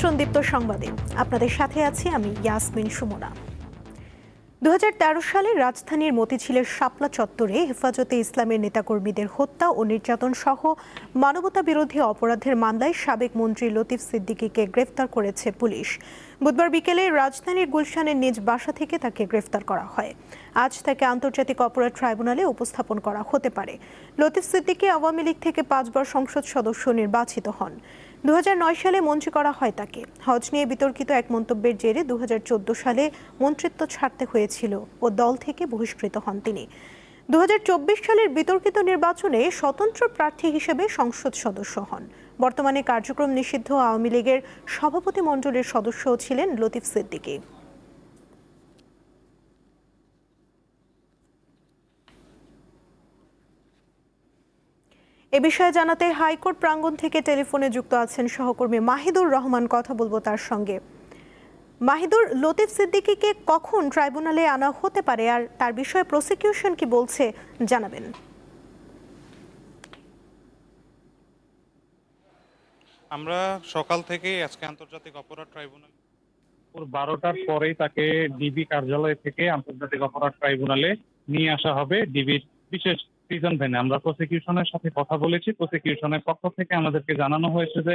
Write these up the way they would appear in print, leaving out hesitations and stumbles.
সন্দীপ্ত সংবাদে আপনাদের সাথে আছি আমি ইয়াসমিন সুমনা। 2013 সালে রাজধানীর মতিঝিলের শাপলা চত্বরে হেফাজতে ইসলামের নেতাকর্মীদের হত্যা ও নির্যাতন সহ মানবতা বিরোধী অপরাধের মামলায় সাবেক মন্ত্রী লতিফ সিদ্দিকীকে গ্রেফতার করেছে পুলিশ। বুধবার বিকেলে রাজধানীর গুলশানের নিজ বাসা থেকে তাকে গ্রেফতার করা হয়। আজ তাকে আন্তর্জাতিক অপরাধ ট্রাইব্যুনালে উপস্থাপন করা হতে পারে। লতিফ সিদ্দিকী আওয়ামী লীগ থেকে 5 বার সংসদ সদস্য নির্বাচিত হন। 2009 সালে মন্ত্রী করা হয় তাকে। হজ নিয়ে বিতর্কিত এক মন্তব্যের জেরে 2014 সালে মন্ত্রিত্ব ছাড়তে হয়েছিল ও দল থেকে বহিষ্কৃত হন তিনি। 2024 সালের বিতর্কিত নির্বাচনে স্বতন্ত্র প্রার্থী হিসেবে সংসদ সদস্য হন। বর্তমানে কার্যক্রম নিষিদ্ধ আওয়ামী লীগের সভাপতি মণ্ডলীর সদস্যও ছিলেন লতিফ সিদ্দিকী। এ বিষয়ে জানাতে হাইকোর্ট প্রাঙ্গণ থেকে টেলিফোনে যুক্ত আছেন সহকর্মী মাহিদুর রহমান। কথা বলবো তার সঙ্গে। মাহিদুর, লতিফ সিদ্দিকীকে কখন ট্রাইব্যুনালে আনা হতে পারে আর তার বিষয়ে প্রসিকিউশন কি বলছে জানাবেন। আমরা সকাল থেকে আজকে আন্তর্জাতিক অপরাধ ট্রাইব্যুনাল 12টার পরেই তাকে ডিবি কার্যালয় থেকে আন্তর্জাতিক অপরাধ ট্রাইব্যুনালে নিয়ে আসা হবে ডিবির বিশেষ প্রিজন ভ্যানে। আমরা প্রসিকিউশনের সাথে কথা বলেছি। প্রসিকিউশনের পক্ষ থেকে আমাদেরকে জানানো হয়েছে যে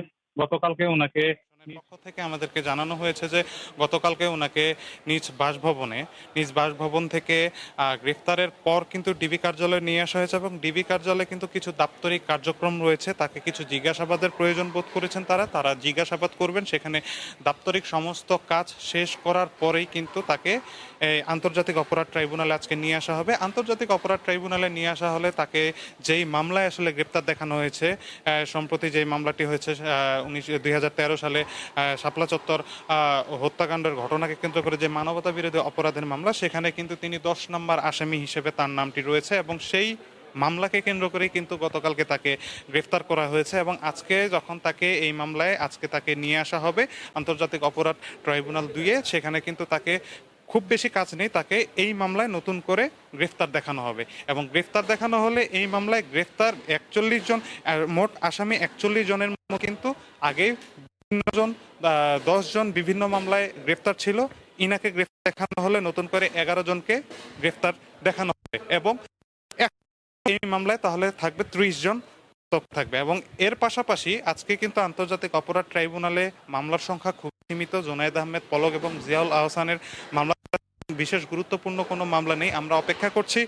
গতকালকে ওনাকে নিজ বাসভবন থেকে গ্রেফতারের পর কিন্তু ডিবি কার্যালয়ে নিয়ে আসা হয়েছে এবং ডিবি কার্যালয়ে কিন্তু কিছু দাপ্তরিক কার্যক্রম রয়েছে। তাকে কিছু জিজ্ঞাসাবাদের প্রয়োজন বোধ করেছেন তারা জিজ্ঞাসাবাদ করবেন। সেখানে দাপ্তরিক সমস্ত কাজ শেষ করার পরেই কিন্তু তাকে আন্তর্জাতিক অপরাধ ট্রাইব্যুনালে আজকে নিয়ে আসা হবে। আন্তর্জাতিক অপরাধ ট্রাইব্যুনালে নিয়ে আসা হলে তাকে যেই মামলায় আসলে গ্রেপ্তার দেখানো হয়েছে, সম্প্রতি যেই মামলাটি হয়েছে 2013 সালে শাপলা চত্বর হত্যাকাণ্ডের ঘটনাকে কেন্দ্র করে যে মানবতা বিরোধী অপরাধের মামলা, সেখানে কিন্তু তিনি 10 নম্বর আসামি হিসেবে তার নামটি রয়েছে এবং সেই মামলাকে কেন্দ্র করেই কিন্তু গতকালকে তাকে গ্রেফতার করা হয়েছে এবং আজকে যখন তাকে এই মামলায় তাকে নিয়ে আসা হবে আন্তর্জাতিক অপরাধ ট্রাইব্যুনাল 2-এ, সেখানে কিন্তু তাকে খুব বেশি কাজ নেই, তাকে এই মামলায় নতুন করে গ্রেফতার দেখানো হবে এবং গ্রেফতার দেখানো হলে এই মামলায় গ্রেফতার 41 জন, মোট আসামি 41 জনের মধ্যে কিন্তু আগে 10 জন বিভিন্ন মামলায় গ্রেফতার ছিল। ইনাকে গ্রেফতার দেখানো হলে নতুন করে 11 জনকে গ্রেফতার দেখানো হবে এবং এই মামলায় তাহলে থাকবে 30 জন থাকবে। এবং এর পাশাপাশি আজকে কিন্তু আন্তর্জাতিক অপরাধ ট্রাইব্যুনালে মামলার সংখ্যা খুব সীমিত। জুনায়েদ আহমেদ পলক এবং জিয়াউল আহসানের মামলা, বিশেষ গুরুত্বপূর্ণ কোনো মামলা নেই। আমরা অপেক্ষা করছি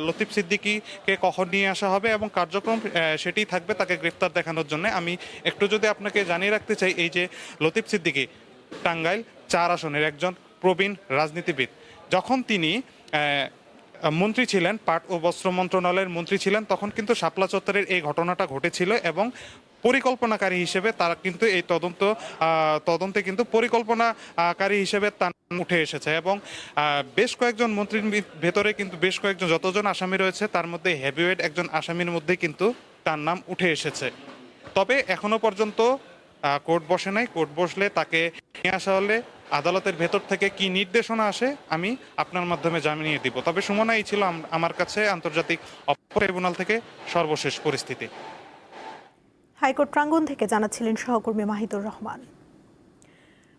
লতিফ সিদ্দিকীকে কখন নিয়ে আসা হবে এবং কার্যক্রম সেটি থাকবে তাকে গ্রেফতার দেখানোর জন্য। আমি একটু যদি আপনাকে জানিয়ে রাখতে চাই, এই যে লতিফ সিদ্দিকী টাঙ্গাইল 4 আসনের একজন প্রবীণ রাজনীতিবিদ। যখন তিনি মন্ত্রী ছিলেন, পাট ও বস্ত্র মন্ত্রণালয়ের মন্ত্রী ছিলেন, তখন কিন্তু শাপলা চত্বরের এই ঘটনাটা ঘটেছিল এবং পরিকল্পনাকারী হিসেবে তারা কিন্তু এই তদন্তে কিন্তু পরিকল্পনাকারী হিসেবে তার উঠে এসেছে এবং বেশ কয়েকজন মন্ত্রীর ভেতরে কিন্তু বেশ কয়েকজন যতজন আসামি রয়েছে তার মধ্যে হেভিওয়েট একজন আসামির মধ্যে কিন্তু তার নাম উঠে এসেছে। তবে এখনো পর্যন্ত কোর্ট বসে নাই। কোর্ট বসলে তাকে নিয়ে আসা হলে আদালতের ভেতর থেকে কি নির্দেশনা আসে আমি আপনার মাধ্যমে জানিয়ে দিব। তবে সুমনা, এই ছিল আমার কাছে আন্তর্জাতিক অপরাধ ট্রাইব্যুনাল থেকে সর্বশেষ পরিস্থিতি। হাইকোর্ট প্রাঙ্গণ থেকে জানাচ্ছিলেন সহকর্মী মাহিদুর রহমান।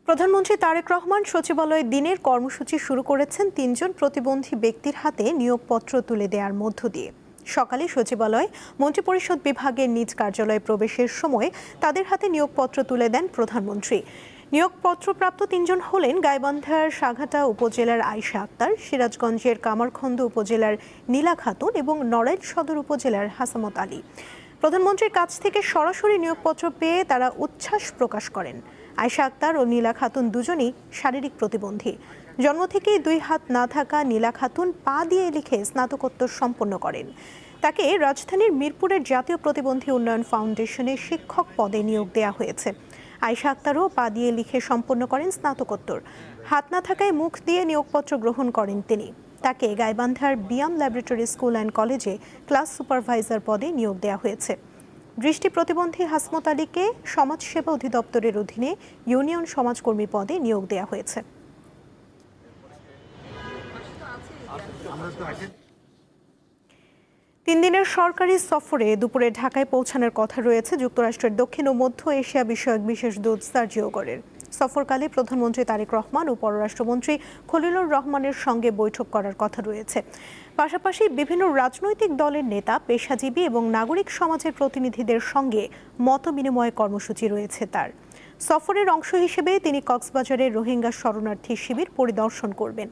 প্রধানমন্ত্রী তারেক রহমান সচিবালয়ে দিনের কর্মসূচি শুরু করেছেন 3 জন প্রতিবন্ধী ব্যক্তির হাতে নিয়োগপত্র তুলে দেওয়ার মধ্য দিয়ে। সকালে সচিবালয় মন্ত্রিপরিষদ বিভাগের নিজ কার্যালয়ে প্রবেশের সময় তাদের হাতে নিয়োগপত্র তুলে দেন প্রধানমন্ত্রী। নিয়োগপত্রপ্রাপ্ত 3 জন হলেন গাইবান্ধার সাঘাটা উপজেলার আয়েশা আক্তার, সিরাজগঞ্জের কামারখন্দ উপজেলার নীলা খাতুন এবং নড়াইল সদর উপজেলার হাসামত আলী। প্রধানমন্ত্রীর কাছ থেকে সরাসরি নিয়োগপত্র পেয়ে তারা উচ্ছ্বাস প্রকাশ করেন। আয়েশা আক্তার ও নীলা খাতুন দুজনই শারীরিক প্রতিবন্ধী। জন্ম থেকেই 2 হাত না থাকা নীলা খাতুন পা দিয়ে লিখে স্নাতকোত্তর সম্পন্ন করেন। তাকে রাজধানীর মিরপুরের জাতীয় প্রতিবন্ধী উন্নয়ন ফাউন্ডেশনে শিক্ষক পদে নিয়োগ দেওয়া হয়েছে। আয়েশা আক্তারও পা দিয়ে লিখে সম্পন্ন করেন স্নাতকোত্তর। হাত না থাকায় মুখ দিয়ে নিয়োগপত্র গ্রহণ করেন তিনি। তাকে গাইবান্ধার বিয়াম ল্যাবরেটরি স্কুল অ্যান্ড কলেজে ক্লাস সুপারভাইজার পদে নিয়োগ দেওয়া হয়েছে। দৃষ্টি প্রতিবন্ধী হাসমত আলীকে সমাজসেবা অধিদপ্তরের অধীনে ইউনিয়ন সমাজকর্মী পদে নিয়োগ দেওয়া হয়েছে। 3 দিনের সরকারি সফরে দুপুরে ঢাকায় পৌঁছানোর কথা রয়েছে যুক্তরাষ্ট্রের দক্ষিণ ও মধ্য এশিয়া বিষয়ক বিশেষ দূত সার্জিও গরের। সফরকালে প্রধানমন্ত্রী তারেক রহমান ও পররাষ্ট্রমন্ত্রী খলিলুর রহমানের সঙ্গে বৈঠক করার কথা রয়েছে। পাশাপাশি বিভিন্ন রাজনৈতিক দলের নেতা, পেশাজীবী এবং নাগরিক সমাজের প্রতিনিধিদের সঙ্গে মতবিনিময় কর্মসূচি রয়েছে তার। সফরের অংশ হিসেবে তিনি কক্সবাজারের রোহিঙ্গা শরণার্থী শিবির পরিদর্শন করবেন।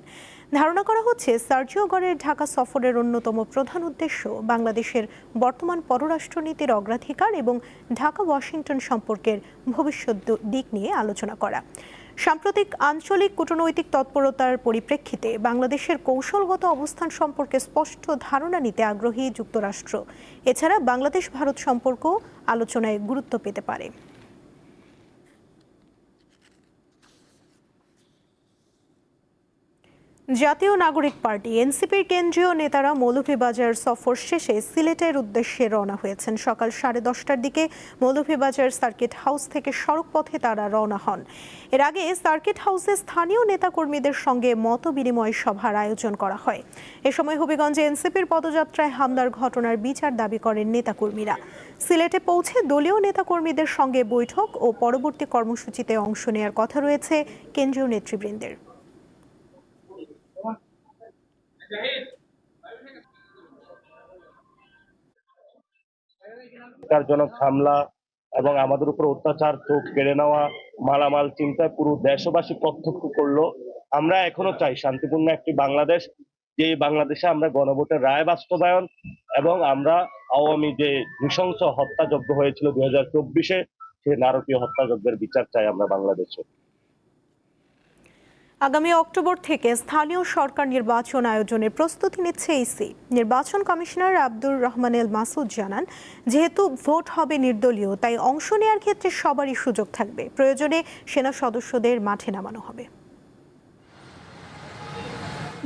ধারণা করা হচ্ছে সার্জিও গরের ঢাকা সফরের অন্যতম প্রধান উদ্দেশ্য বাংলাদেশের বর্তমান পররাষ্ট্রনীতির অগ্রাধিকার এবং ঢাকা ওয়াশিংটন সম্পর্কের ভবিষ্যৎ দিক নিয়ে আলোচনা করা। সাম্প্রতিক আঞ্চলিক কূটনৈতিক তৎপরতার পরিপ্রেক্ষিতে বাংলাদেশের কৌশলগত অবস্থান সম্পর্কে স্পষ্ট ধারণা নিতে আগ্রহী যুক্তরাষ্ট্র। এছাড়া বাংলাদেশ ভারত সম্পর্ক আলোচনায় গুরুত্ব পেতে পারে। জাতীয় নাগরিক পার্টি এনসিপির কেন্দ্রীয় নেতারা মৌলভীবাজার সফর শেষে সিলেটের উদ্দেশ্যে রওনা হয়েছেন। সকাল 10:30টার দিকে মৌলভীবাজার সার্কিট হাউস থেকে সড়ক পথে তারা রওনা হন। এর আগে সার্কিট হাউসে স্থানীয় নেতাকর্মীদের সঙ্গে মতবিনিময় সভার আয়োজন করা হয়। এ সময় হবিগঞ্জে এনসিপির পদযাত্রায় হামলার ঘটনার বিচার দাবি করেন নেতাকর্মীরা। সিলেটে পৌঁছে দলীয় নেতাকর্মীদের সঙ্গে বৈঠক ও পরবর্তী কর্মসূচিতে অংশ নেওয়ার কথা রয়েছে কেন্দ্রীয় নেতৃবৃন্দের। জনক হামলা এবং আমাদের উপর অত্যাচার, চোখ কেড়ে নেওয়া, মালামাল চিন্তায় পুরো দেশবাসী প্রত্যক্ষ করলো। আমরা এখনো চাই শান্তিপূর্ণ একটি বাংলাদেশ, যে বাংলাদেশে আমরা গণভোটের রায় বাস্তবায়ন এবং আমরা আওয়ামী যে নৃশংস হত্যাযজ্ঞ হয়েছিল 2024-এ সেই নারকীয় হত্যাযজ্ঞের বিচার চাই আমরা বাংলাদেশে। আগামী অক্টোবর থেকে স্থানীয় সরকার নির্বাচন আয়োজনের প্রস্তুতি নিচ্ছে ইসি। নির্বাচন কমিশনার আব্দুর রহমান এল মাসুদ জানান, যেহেতু ভোট হবে নির্দলীয়, তাই অংশ নেওয়ার ক্ষেত্রে সবারই সুযোগ থাকবে। প্রয়োজনে সেনা সদস্যদের মাঠে নামানো হবে।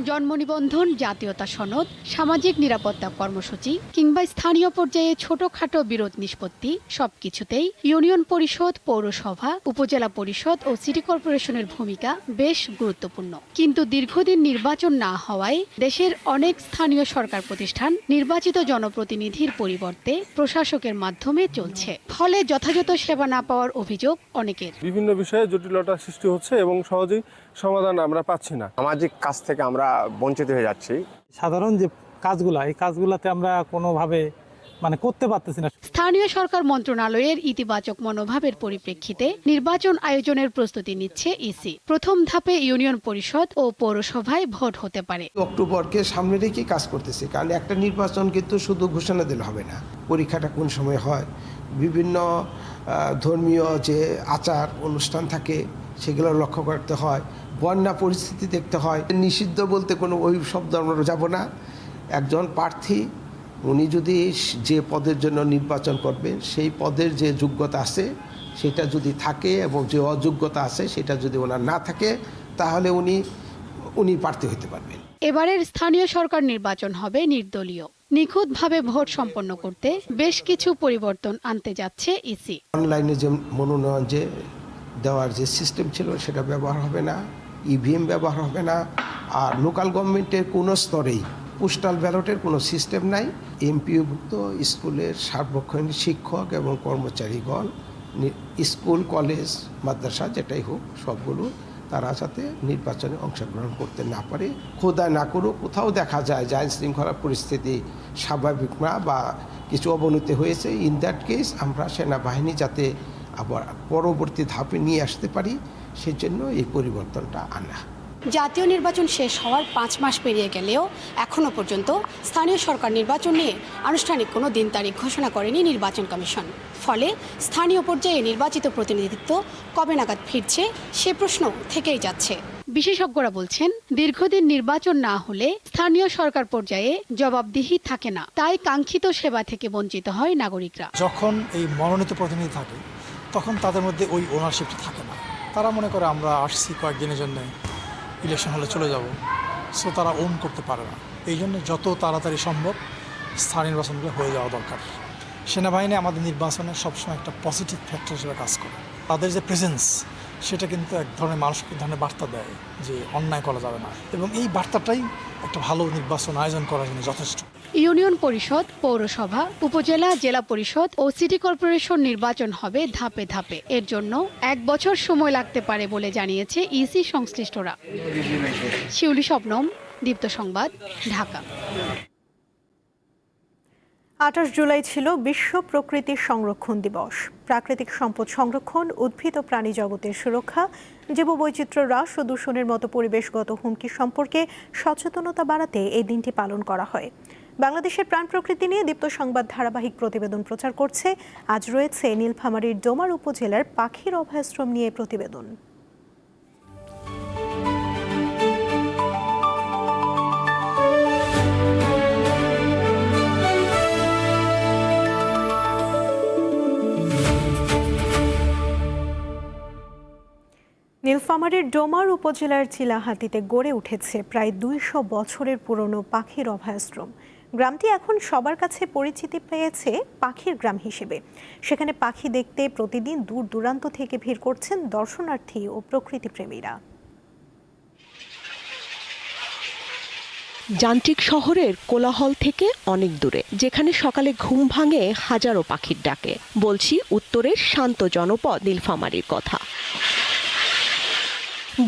জন্ম নিবন্ধন, জাতীয়তা সনদ, সামাজিক নিরাপত্তা কর্মসূচি কিংবা স্থানীয় পর্যায়ে ছোটখাটো বিরোধ নিষ্পত্তি সবকিছুতেই ইউনিয়ন পরিষদ, পৌরসভা, উপজেলা পরিষদ ও সিটি কর্পোরেশনের ভূমিকা বেশ গুরুত্বপূর্ণ। কিন্তু দীর্ঘদিন নির্বাচন না হওয়ায় দেশের অনেক স্থানীয় সরকার প্রতিষ্ঠান নির্বাচিত জনপ্রতিনিধির পরিবর্তে প্রশাসকের মাধ্যমে চলছে। ফলে যথাযথ সেবা না পাওয়ার অভিযোগ অনেকের। বিভিন্ন বিষয়ে জটিলতা সৃষ্টি হচ্ছে এবং সহজেই সমাধান আমরা পাচ্ছি না। সামাজিক কাজ থেকে আমরা বঞ্চিত হয়ে যাচ্ছি। সাধারণ যে কাজগুলো, এই কাজগুলোতে আমরা কোনোভাবে করতে পারতেছি না। স্থানীয় সরকার মন্ত্রণালয়ের ইতিবাচক মনোভাবের পরিপ্রেক্ষিতে নির্বাচন আয়োজনের প্রস্তুতি নিচ্ছে ইসি। প্রথম ধাপে ইউনিয়ন পরিষদ ও পৌরসভায় ভোট হতে পারে। অক্টোবরকে সামনে রেখে কাজ করতেছে, কারণ একটা নির্বাচন কিন্তু শুধু ঘোষণা দিলে হবে না। পরীক্ষাটা কোন সময় হয়, বিভিন্ন ধর্মীয় যে আচার অনুষ্ঠান থাকে সেগুলো লক্ষ্য করতে হয়, বন্যা পরিস্থিতি দেখতে হয়। নিষিদ্ধ বলতে কোনো ওই শব্দ আমরা যাব না। একজন প্রার্থী উনি যদি যে পদের জন্য নির্বাচন করবেন সেই পদের যে যোগ্যতা আছে সেটা যদি থাকে এবং যে অযোগ্যতা আছে সেটা যদি ওনার না থাকে তাহলে উনি প্রার্থী হতে পারবেন। এবারের স্থানীয় সরকার নির্বাচন হবে নির্দলীয়। নিখুঁতভাবে ভোট সম্পন্ন করতে বেশ কিছু পরিবর্তন আনতে যাচ্ছে ইসি। অনলাইনে যে মনোনয়ন যে দেওয়ার যে সিস্টেম ছিল সেটা ব্যবহার হবে না, ইভিএম ব্যবহার হবে না, আর লোকাল গভর্নমেন্টের কোনো স্তরেই পোস্টাল ব্যালটের কোনো সিস্টেম নাই। এমপিওভুক্ত স্কুলের সার্বক্ষণিক শিক্ষক এবং কর্মচারীগণ স্কুল, কলেজ, মাদ্রাসা যেটাই হোক সবগুলো তারা যাতে নির্বাচনে অংশগ্রহণ করতে না পারে। খোদা না করুক কোথাও দেখা যায় যে আইন শৃঙ্খলা পরিস্থিতি স্বাভাবিক না বা কিছু অবনতি হয়েছে, ইন দ্যাট কেস আমরা সেনাবাহিনী যাতে আবার পরবর্তী ধাপে নিয়ে আসতে পারি সেজন্য এই পরিবর্তনটা আনা। জাতীয় নির্বাচন শেষ হওয়ার 5 মাস পেরিয়ে গেলেও এখনও পর্যন্ত স্থানীয় সরকার নির্বাচন নিয়ে আনুষ্ঠানিক কোনো দিন তারিখ ঘোষণা করেনি নির্বাচন কমিশন। ফলে স্থানীয় পর্যায়ে নির্বাচিত প্রতিনিধিত্ব কবে নাগাদ ফিরছে সে প্রশ্ন থেকেই যাচ্ছে। বিশেষজ্ঞরা বলছেন, দীর্ঘদিন নির্বাচন না হলে স্থানীয় সরকার পর্যায়ে জবাবদিহি থাকে না, তাই কাঙ্ক্ষিত সেবা থেকে বঞ্চিত হয় নাগরিকরা। যখন এই মনোনীত প্রতিনিধি থাকে তখন তাদের মধ্যে ওই ওনারশিপটা থাকে না। তারা মনে করে আমরা আসছি কয়েকদিনের জন্য, ইলেকশন হলে চলে যাব, সো তারা ওন করতে পারে না। এই জন্য যত তাড়াতাড়ি সম্ভব স্থানীয় নির্বাচনগুলো হয়ে যাওয়া দরকার। সেনাবাহিনী আমাদের নির্বাচনে সবসময় একটা পজিটিভ ফ্যাক্টর হিসেবে কাজ করে। তাদের যে প্রেজেন্স সেটা কিন্তু এক ধরনের মানুষকে এক ধরনের বার্তা দেয় যে অন্যায় করা যাবে না, এবং এই বার্তাটাই একটা ভালো নির্বাচন আয়োজন করার জন্য যথেষ্ট। ইউনিয়ন পরিষদ, পৌরসভা, উপজেলা, জেলা পরিষদ ও সিটি কর্পোরেশন নির্বাচন হবে ধাপে ধাপে। এর জন্য ১ বছর সময় লাগতে পারে বলে জানিয়েছে ইসি সংশ্লিষ্টরা। শিউলি শবনম, দীপ্ত সংবাদ, ঢাকা। ২৮ জুলাই ছিল বিশ্ব প্রকৃতি সংরক্ষণ দিবস। প্রাকৃতিক সম্পদ সংরক্ষণ, উদ্ভিদ ও প্রাণী জগতের সুরক্ষা, জীববৈচিত্র্য হ্রাস ও দূষণের মতো পরিবেশগত হুমকি সম্পর্কে সচেতনতা বাড়াতে এই দিনটি পালন করা হয়। বাংলাদেশের প্রাণ প্রকৃতি নিয়ে দীপ্ত সংবাদ ধারাবাহিক প্রতিবেদন প্রচার করছে। আজ রয়েছে নীলফামারীর ডোমার উপজেলার পাখির অভয়াশ্রম নিয়ে প্রতিবেদন। নীলফামারীর ডোমার উপজেলার চিলাহাটিতে গড়ে উঠেছে প্রায় ২০০ বছরের পুরনো পাখির অভয়াশ্রম। গ্রামটি এখন সবার কাছে পরিচিতি পেয়েছে পাখির গ্রাম হিসেবে। সেখানে পাখি দেখতে প্রতিদিন দূর দূরান্ত থেকে ভিড় করছেন দর্শনার্থী ও প্রকৃতিপ্রেমীরা। যান্ত্রিক শহরের কোলাহল থেকে অনেক দূরে, যেখানে সকালে ঘুম ভাঙে হাজারো পাখির ডাকে। বলছি উত্তরের শান্ত জনপদ নীলফামারীর কথা।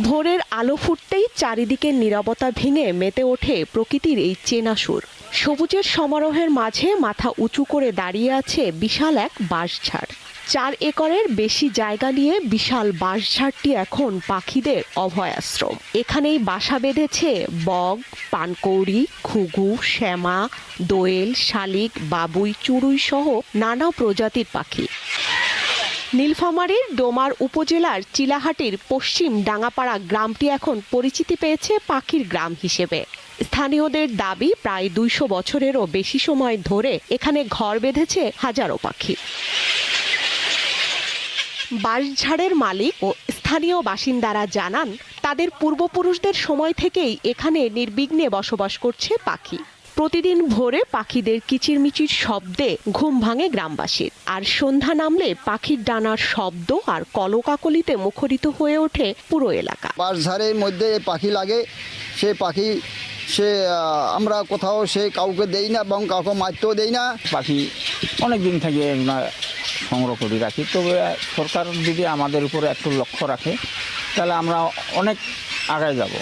ভোরের আলো ফুটতেই চারিদিকে নীরবতা ভেঙে মেতে ওঠে প্রকৃতির এই চেনা সুর। সবুজের সমারোহের মাঝে মাথা উঁচু করে দাঁড়িয়ে আছে বিশাল এক বাঁশঝাড়। ৪ একরের বেশি জায়গা নিয়ে বিশাল বাঁশঝাড়টি এখন পাখিদের অভয়াশ্রম। এখানেই বাসা বেঁধেছে বগ, পানকৌড়ি, ঘুঘু, শ্যামা, দোয়েল, শালিক, বাবুই, চড়ুই সহ নানা প্রজাতির পাখি। নীলফামারীর ডোমার উপজেলার চিলাহাটির পশ্চিম ডাঙ্গাপাড়া গ্রামটি এখন পরিচিতি পেয়েছে পাখির গ্রাম হিসেবে। স্থানীয়দের দাবি, প্রায় ২০০ বছরেরও বেশি সময় ধরে এখানে ঘর বেঁধেছে হাজারো পাখি। বাঁশঝাড়ের মালিক ও স্থানীয় বাসিন্দারা জানান, তাদের পূর্বপুরুষদের সময় থেকেই এখানে নির্বিঘ্নে বসবাস করছে পাখি। প্রতিদিন ভোরে পাখিদের কিচিরমিচির শব্দে ঘুম ভাঙে গ্রামবাসীর, আর সন্ধ্যা নামলে পাখির ডানার শব্দ আর কলকাকলিতে মুখরিত হয়ে ওঠে পুরো এলাকা। বাঁশঝাড়ের মধ্যে পাখি লাগে, সে পাখি আমরা কোথাও কাউকে দেই না এবং কাউকে মারতেও দেই না। পাখি অনেক দিন থেকে আমরা সংগ্রহ করে রাখি, তবে সরকার যদি আমাদের উপরে একটু লক্ষ্য রাখে তাহলে আমরা অনেক আগে যাব।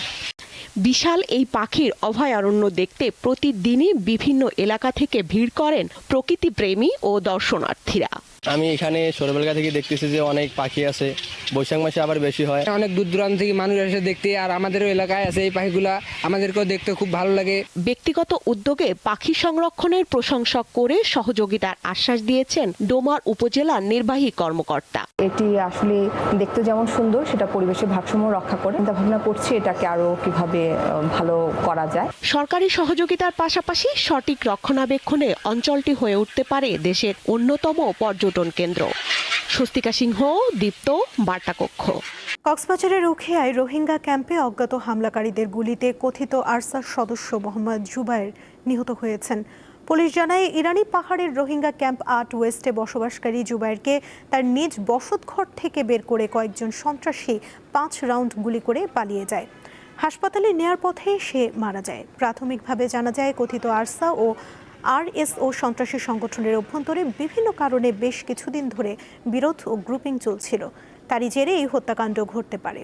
বিশাল এই পাখির অভয়ারণ্য দেখতে প্রতিদিনই বিভিন্ন এলাকা থেকে ভিড় করেন প্রকৃতিপ্রেমী ও দর্শনার্থীরা। আমি এখানে ছোটবেলা থেকে দেখতেছি যে অনেক পাখি আছে, বৈশাখ মাসে আবার বেশি হয়। অনেক দূর দূরান্ত থেকে মানুষ এসে দেখতে, আর আমাদেরও এলাকায় আছে এই পাখিগুলা, আমাদেরকেও দেখতে খুব ভালো লাগে। ব্যক্তিগত উদ্যোগে পাখি সংরক্ষণের প্রশংসা করে সহযোগিতার আশ্বাস দিয়েছেন ডোমার উপজেলার নির্বাহী কর্মকর্তা। এটি আসলে দেখতে যেমন সুন্দর, সেটা পরিবেশের ভারসাম্য রক্ষা করে। চিন্তা ভাবনা করছি এটাকে আরো কিভাবে ভালো করা যায়। সরকারি সহযোগিতার পাশাপাশি সঠিক রক্ষণাবেক্ষণে অঞ্চলটি হয়ে উঠতে পারে দেশের অন্যতম পর্যটন কেন্দ্র। স্বস্তিকা সিংহ, দীপ্ত, বার্তাকক্ষ। কক্সবাজারের উখিয়ায় রোহিঙ্গা ক্যাম্পে অজ্ঞাত হামলাকারীদের গুলিতে কথিত আরসার সদস্য মোহাম্মদ জুবায়ের নিহত হয়েছেন। পুলিশ জানায়, ইরানি পাহাড়ের রোহিঙ্গা ক্যাম্প ৮ ওয়েস্টে বসবাসকারী জুবায়েরকে তার নিজ বসতঘর থেকে বের করে কয়েকজন সন্ত্রাসী ৫ রাউন্ড গুলি করে পালিয়ে যায়। হাসপাতালে নেয়ার পথে সে মারা যায়। প্রাথমিকভাবে জানা যায়, কথিত আরসা ও আরএসও সন্ত্রাসী সংগঠনের অভ্যন্তরে বিভিন্ন কারণে বেশ কিছুদিন ধরে বিরোধ ও গ্রুপিং চলছিল। তারই জেরে এই হত্যাকাণ্ড ঘটতে পারে।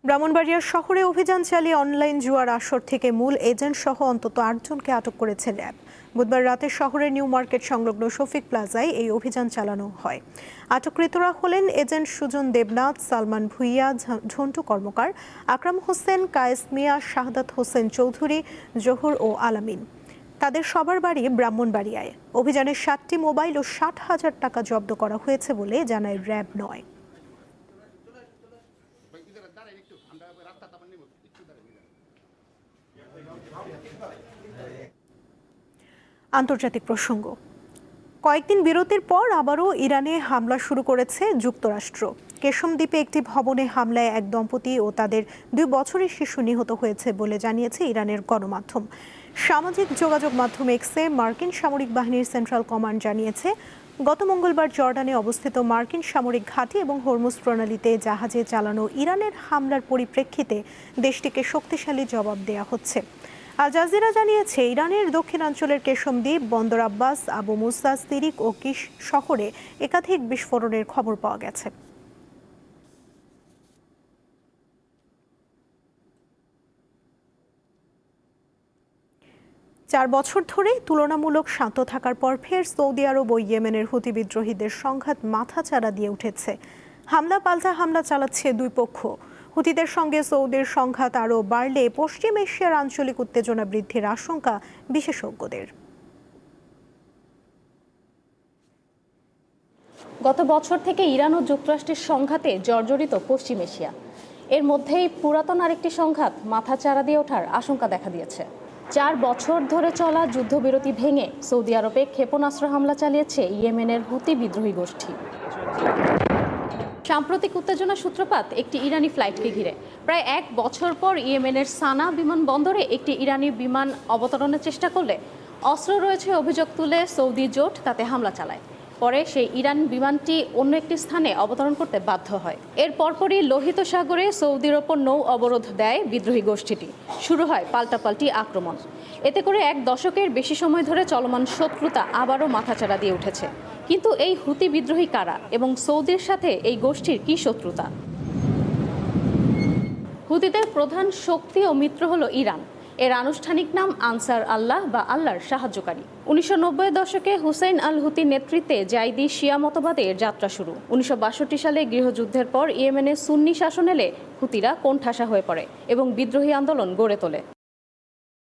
ব্রাহ্মণবাড়িয়া শহরে অভিযান চালিয়ে অনলাইন জুয়ার আসর থেকে মূল এজেন্ট সহ অন্তত ৮ জনকে আটক করেছে র্যাব। বুধবার রাতে শহরের নিউ মার্কেট সংলগ্ন শফিক প্লাজায় এই অভিযান চালানো হয়। আটককৃতরা হলেন এজেন্ট সুজন দেবনাথ, সালমান ভুইয়া, ঝন্টু কর্মকার, আকরাম হোসেন, কায়েস মিয়া, শাহাদাত হোসেন চৌধুরী, জহুর ও আলামিন। তাদের সবার বাড়ি ব্রাহ্মণবাড়িয়ায়। অভিযানে ৭টি মোবাইল ও ৬০,০০০ টাকা জব্দ করা হয়েছে বলে জানায় র্যাব ৯। আন্তর্জাতিক প্রসঙ্গ। কয়েকদিন বিরতির পর আবারও ইরানে হামলা শুরু করেছে যুক্তরাষ্ট্র। কেশম দ্বীপে একটি ভবনে হামলায় এক দম্পতি ও তাদের 2 বছরের শিশু নিহত হয়েছে বলে জানিয়েছে ইরানের গণমাধ্যম। সামাজিক যোগাযোগ মাধ্যম এক্সে মার্কিন সামরিক বাহিনীর সেন্ট্রাল কমান্ড জানিয়েছে, গত মঙ্গলবার জর্ডানে অবস্থিত মার্কিন সামরিক ঘাঁটি এবং হরমুজ প্রণালীতে জাহাজে চালানো ইরানের হামলার পরিপ্রেক্ষিতে দেশটিকে শক্তিশালী জবাব দেয়া হচ্ছে। আল জাজিরা জানিয়েছে, ইরানের দক্ষিণাঞ্চলের কেশম দ্বীপ, বন্দর আব্বাস, আবু মুসা, সিরিক ও কিশ শহরে একাধিক বিস্ফোরণের খবর পাওয়া গেছে। চার বছর ধরে তুলনামূলক শান্ত থাকার পর ফের সৌদি আরব ও ইয়েমেনের হুতি বিদ্রোহীদের সংঘাত মাথাচাড়া দিয়ে উঠেছে। হামলা পাল্টা হামলা চালাচ্ছে দুই পক্ষ। হুতিদের সঙ্গে সৌদির সংঘাত আরও বাড়লে পশ্চিম এশিয়ার আঞ্চলিক উত্তেজনা বৃদ্ধির আশঙ্কা বিশেষজ্ঞদের। গত বছর থেকে ইরান ও যুক্তরাষ্ট্রের সংঘাতে জর্জরিত পশ্চিম এশিয়া। এর মধ্যেই পুরাতন আরেকটি সংঘাত মাথাচাড়া দিয়ে ওঠার আশঙ্কা দেখা দিয়েছে। 4 বছর ধরে চলা যুদ্ধবিরতি ভেঙে সৌদি আরবে ক্ষেপণাস্ত্র হামলা চালিয়েছে ইয়েমেনের হুতি বিদ্রোহী গোষ্ঠী। সাম্প্রতিক উত্তেজনা সূত্রপাত একটি ইরানি ফ্লাইটকে ঘিরে। প্রায় 1 বছর পর ইয়েমেনের সানা বিমানবন্দরে একটি ইরানি বিমান অবতরণের চেষ্টা করলে অস্ত্র রয়েছে অভিযোগ তুলে সৌদি জোট তাতে হামলা চালায়। পরে সেই ইরান বিমানটি অন্য একটি স্থানে অবতরণ করতে বাধ্য হয়। এর পরপরই লোহিত সাগরে সৌদির ওপর নৌ অবরোধ দেয় বিদ্রোহী গোষ্ঠীটি। শুরু হয় পাল্টাপাল্টি আক্রমণ। এতে করে 1 দশকের বেশি সময় ধরে চলমান শত্রুতা আবারও মাথাচাড়া দিয়ে উঠেছে। কিন্তু এই হুতি বিদ্রোহী কারা এবং সৌদির সাথে এই গোষ্ঠীর কি শত্রুতা? হুতিদের প্রধান শক্তি ও মিত্র হলো ইরান। এর আনুষ্ঠানিক নাম আনসার আল্লাহ বা আল্লাহর সাহায্যকারী। 1990 দশকে হুসেইন আল হুতির নেতৃত্বে জাইদি শিয়া মতবাদের যাত্রা শুরু। 1962 সালে গৃহযুদ্ধের পর ইয়েমেনে সুন্নি শাসন এলে হুতিরা কোণঠাসা হয়ে পড়ে এবং বিদ্রোহী আন্দোলন গড়ে তোলে।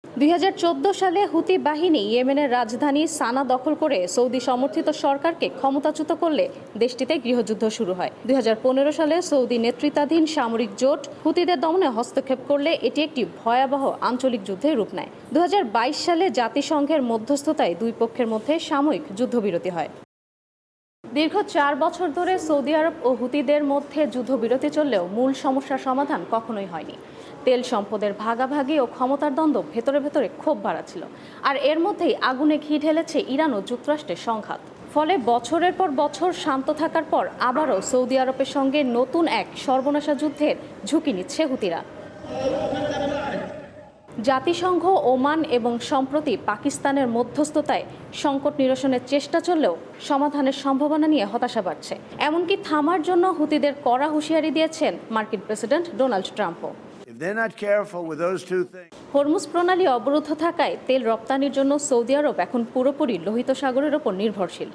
2014 সালে হুতি বাহিনী ইয়েমেনের রাজধানী সানা দখল করে সৌদি সমর্থিত সরকারকে ক্ষমতাচ্যুত করলে দেশটিতে গৃহযুদ্ধ শুরু হয়। 2015 সালে সৌদি নেতৃত্বাধীন সামরিক জোট হুতিদের দমনে হস্তক্ষেপ করলে এটি একটি ভয়াবহ আঞ্চলিক যুদ্ধে রূপ নেয়। 2022 সালে জাতিসংঘের মধ্যস্থতায় দুই পক্ষের মধ্যে সাময়িক যুদ্ধবিরতি হয়। দীর্ঘ 4 বছর ধরে সৌদি আরব ও হুতিদের মধ্যে যুদ্ধবিরতি চললেও মূল সমস্যার সমাধান কখনোই হয়নি। তেল সম্পদের ভাগাভাগি ও ক্ষমতার দ্বন্দ্ব ভেতরে ভেতরে ক্ষোভ বাড়াচ্ছিল। আর এর মধ্যেই আগুনে ঘি ঢেলেছে ইরান ও যুক্তরাষ্ট্রের সংঘাত। ফলে বছরের পর বছর শান্ত থাকার পর আবারও সৌদি আরবের সঙ্গে নতুন এক সর্বনাশা যুদ্ধের ঝুঁকি নিচ্ছে হুতিরা। জাতিসংঘ, ওমান এবং সম্প্রতি পাকিস্তানের মধ্যস্থতায় সংকট নিরসনের চেষ্টা চললেও সমাধানের সম্ভাবনা নিয়ে হতাশা বাড়ছে। এমনকি থামার জন্য হুতিদের কড়া হুঁশিয়ারি দিয়েছেন মার্কিন প্রেসিডেন্ট ডোনাল্ড ট্রাম্পও। হরমুজ প্রণালী অবরুদ্ধ থাকায় তেল রপ্তানির জন্য সৌদি আরব এখন পুরোপুরি লোহিত সাগরের ওপর নির্ভরশীল।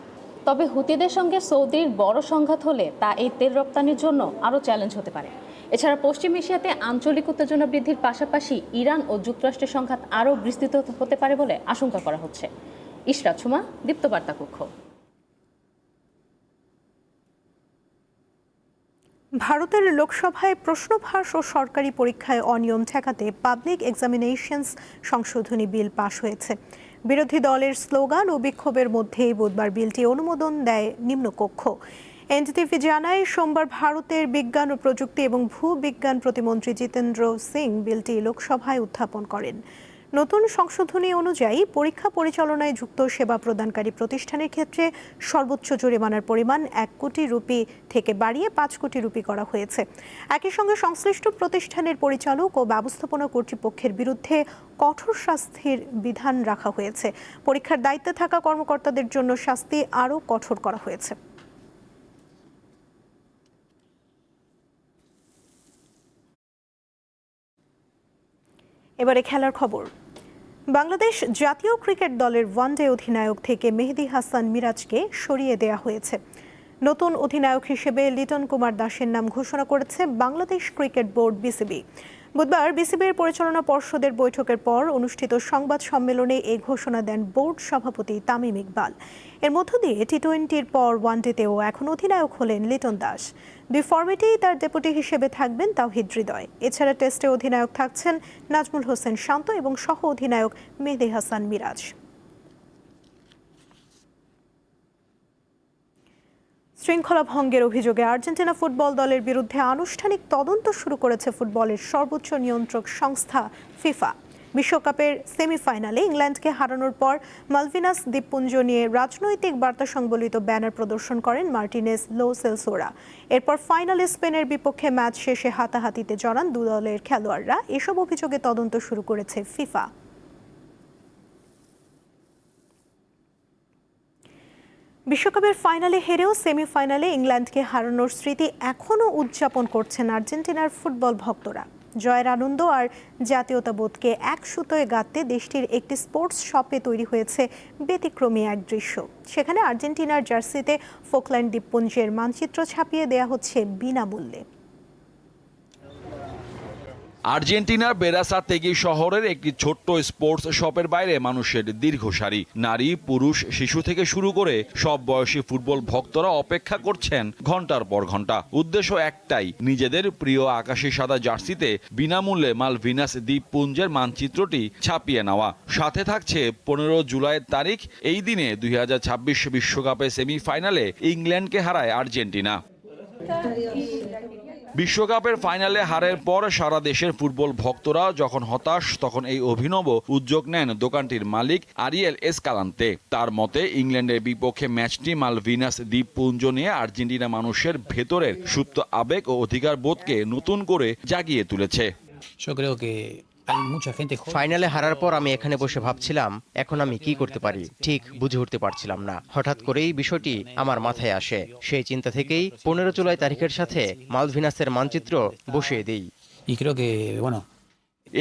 তবে হুতিদের সঙ্গে সৌদির বড় সংঘাত হলে তা এই তেল রপ্তানির জন্য আরও চ্যালেঞ্জ হতে পারে। এছাড়া পশ্চিম এশিয়াতে আঞ্চলিক উত্তেজনা বৃদ্ধির পাশাপাশি ইরান ও যুক্তরাষ্ট্রের সংঘাত আরও বিস্তৃত হতে পারে বলে আশঙ্কা করা হচ্ছে। ইশরাত সুমা, দীপ্তবার্তা কক্ষ। ভারতের লোকসভায় প্রশ্নফাঁস ও সরকারি পরীক্ষায় অনিয়ম ঠেকাতে পাবলিক এক্সামিনেশনস সংশোধনী বিল পাশ হয়েছে। বিরোধী দলের স্লোগান ও বিক্ষোভের মধ্যেই বুধবার বিলটি অনুমোদন দেয় নিম্নকক্ষ। এনডিটিভি জানায়, সোমবার ভারতের বিজ্ঞান ও প্রযুক্তি এবং ভূবিজ্ঞান প্রতিমন্ত্রী জিতেন্দ্র সিং বিলটি লোকসভায় উত্থাপন করেন। নতুন সংশোধনী অনুযায়ী পরীক্ষা পরিচালনায় যুক্ত সেবা প্রদানকারী প্রতিষ্ঠানের ক্ষেত্রে সর্বোচ্চ জরিমানার পরিমাণ 1 কোটি রুপি থেকে বাড়িয়ে 5 কোটি রুপি করা হয়েছে। একই সঙ্গে সংশ্লিষ্ট প্রতিষ্ঠানের পরিচালক ও ব্যবস্থাপনা কর্তৃপক্ষের বিরুদ্ধে কঠোর শাস্তির বিধান রাখা হয়েছে। পরীক্ষার দায়িত্বে থাকা কর্মকর্তাদের জন্য শাস্তি আরও কঠোর করা হয়েছে। এবারে খেলার খবর। বাংলাদেশ জাতীয় ক্রিকেট দলের ওয়ানডে অধিনায়ক থেকে মেহেদী হাসান মিরাজকে সরিয়ে দেয়া হয়েছে। নতুন অধিনায়ক হিসেবে লিটন কুমার দাসের নাম ঘোষণা করেছে বাংলাদেশ ক্রিকেট বোর্ড বিসিবি। বুধবার বিসিবির পরিচালনা পর্ষদের বৈঠকের পর অনুষ্ঠিত সংবাদ সম্মেলনে এই ঘোষণা দেন বোর্ড সভাপতি তামিম ইকবাল। এর মধ্য দিয়ে টি-20-র পর ওয়ানডেতেও এখন অধিনায়ক হলেন লিটন দাস। 2 ফরম্যাটেই তার ডেপুটি হিসেবে থাকবেন তাওহিদ হৃদয়। এছাড়া টেস্টে অধিনায়ক থাকছেন নাজমুল হোসেন শান্ত এবং সহ অধিনায়ক মেহেদী হাসান মিরাজ। শৃঙ্খলা ভঙ্গের অভিযোগে আর্জেন্টিনা ফুটবল দলের বিরুদ্ধে আনুষ্ঠানিক তদন্ত শুরু করেছে ফুটবলের সর্বোচ্চ নিয়ন্ত্রক সংস্থা ফিফা। বিশ্বকাপের সেমিফাইনালে ইংল্যান্ডকে হারানোর পর মালভিনাস দ্বীপপুঞ্জ নিয়ে রাজনৈতিক বার্তা সংবলিত ব্যানার প্রদর্শন করেন মার্টিনেজ লো সেলসোরা। এরপর ফাইনালে স্পেনের বিপক্ষে ম্যাচ শেষে হাতাহাতিতে জড়ান দু দলের খেলোয়াড়রা। এসব অভিযোগে তদন্ত শুরু করেছে ফিফা। বিশ্বকাপের ফাইনালে হেরেও সেমিফাইনালে ইংল্যান্ডকে হারানোর স্মৃতি এখনও উদযাপন করছেন আর্জেন্টিনার ফুটবল ভক্তরা। জয়ের আনন্দ আর জাতীয়তাবোধকে এক সুতোয় গাঁথতে দেশটির একটি স্পোর্টস শপে তৈরি হয়েছে ব্যতিক্রমী এক দৃশ্য। সেখানে আর্জেন্টিনার জার্সিতে ফোকল্যান্ড দ্বীপপুঞ্জের মানচিত্র ছাপিয়ে দেয়া হচ্ছে বিনামূল্যে। আর্জেন্টিনার বেরাসাতেগি শহরের একটি ছোট্ট স্পোর্টস শপের বাইরে মানুষের দীর্ঘ সারি। নারী, পুরুষ, শিশু থেকে শুরু করে সব বয়সী ফুটবল ভক্তরা অপেক্ষা করছেন ঘন্টার পর ঘন্টা। উদ্দেশ্য একটাই, নিজেদের প্রিয় আকাশি সাদা জার্সিতে বিনামূল্যে মালভিনাস দ্বীপপুঞ্জের মানচিত্রটি ছাপিয়ে নেওয়া। সাথে থাকছে 15 জুলাইয়ের তারিখ। এই দিনে 2026 বিশ্বকাপের সেমিফাইনালে ইংল্যান্ডকে হারায় আর্জেন্টিনা। বিশ্বকাপের ফাইনালে হারের পর সারা দেশের ফুটবল ভক্তরা যখন হতাশ, তখন এই অভিনব উদ্যোগ নেন দোকানটির মালিক আরিয়েল এসকালান্তে। তার মতে, ইংল্যান্ডের বিপক্ষে ম্যাচটি মালভিনাস দ্বীপপুঞ্জ নিয়ে আর্জেন্টিনা মানুষের ভেতরের সুপ্ত আবেগ ও অধিকার বোধকে নতুন করে জাগিয়ে তুলেছে। ফাইনালে হারার পর আমি এখানে বসে ভাবছিলাম এখন আমি কি করতে পারি, ঠিক বুঝে উঠতে পারছিলাম না। হঠাৎ করেই বিষয়টি আমার মাথায় আসে। সেই চিন্তা থেকেই 15 জুলাই তারিখের সাথে মালভিনাসের মানচিত্র বসিয়ে দিই।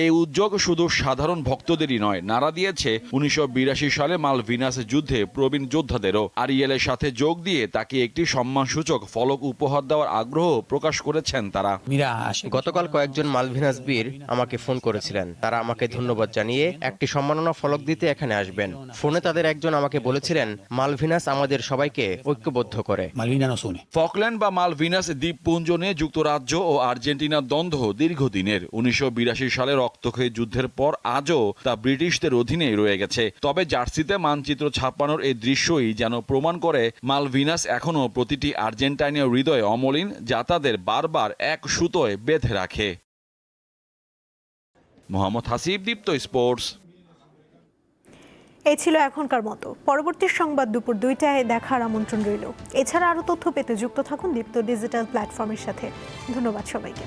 এই উদ্যোগ শুধু সাধারণ ভক্তদেরই নয়, নাড়া দিয়েছে 1982 সালে মালভিনাস যুদ্ধে প্রবীণ যোদ্ধাদেরও। আরিয়েলের সাথে যোগ দিয়ে তাকে একটি সম্মানসূচক ফলক উপহার দেওয়ার আগ্রহ প্রকাশ করেছেন তারা। গতকাল কয়েকজন মালভিনাস বীর আমাকে ফোন করেছিলেন। তারা আমাকে ধন্যবাদ জানিয়ে একটি সম্মাননা ফলক দিতে এখানে আসবেন। ফোনে তাদের একজন আমাকে বলেছিলেন, মালভিনাস আমাদের সবাইকে ঐক্যবদ্ধ করে। ফকল্যান্ড বা মালভিনাস দ্বীপপুঞ্জ নিয়ে যুক্তরাজ্য ও আর্জেন্টিনার দ্বন্দ্ব দীর্ঘদিনের। 1982 সালে রক্তক্ষয়ী যুদ্ধের পর আজও তা ব্রিটিশদের অধীনেই রয়ে গেছে। তবে জার্সিতে মানচিত্র ছাপানোর এই দৃশ্যই যেন প্রমাণ করে মালভিনাস এখনো প্রতিটি আর্জেন্টাইনীয় হৃদয়ে অমলিন, যা তাদের বারবার এক সুতোয় বেঁধে রাখে। মোহাম্মদ হাসিব, দীপ্ত স্পোর্টস। এই ছিল এখনকার মতো। পরবর্তী সংবাদ দুপুর 2টায় দেখার আমন্ত্রণ রইল। এছাড়া আরও তথ্য পেতে যুক্ত থাকুন দীপ্ত ডিজিটাল প্ল্যাটফর্মের সাথে। ধন্যবাদ সবাইকে।